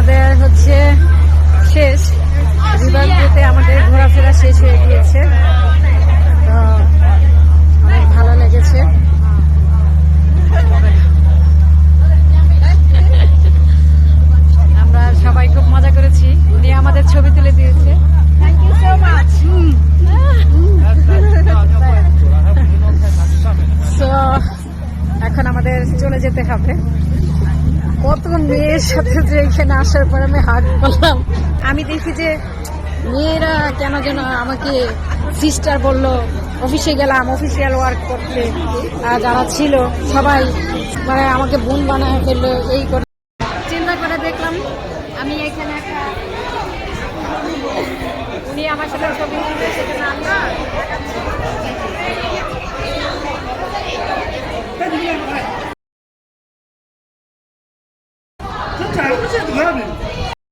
আমাদের হচ্ছে শেষ, রিভার ভিউতে আমাদের ঘোরাফেরা শেষ হয়ে গিয়েছে। তো অনেক ভালো লেগেছে। আমরা সবাই খুব মজা করেছি। উনি আমাদের ছবি তুলে দিয়েছে। Thank you so much. So এখন আমাদের চলে যেতে হবে। কত মেয়ের সাথে যে এখানে আসার পর আমি হার্ট করলাম। আমি দেখি যে মেয়েরা কেন যেন আমাকে সিস্টার বললো। অফিসে গেলাম অফিসিয়াল ওয়ার্ক করতে, যারা ছিল সবাই মানে আমাকে বোন বানায় ফেললো। এই করে চিন্তা করে দেখলাম আমি এখানে একটা, উনি আমার সাথে ছবি তুলতে সেখানে আমরা真假不见得，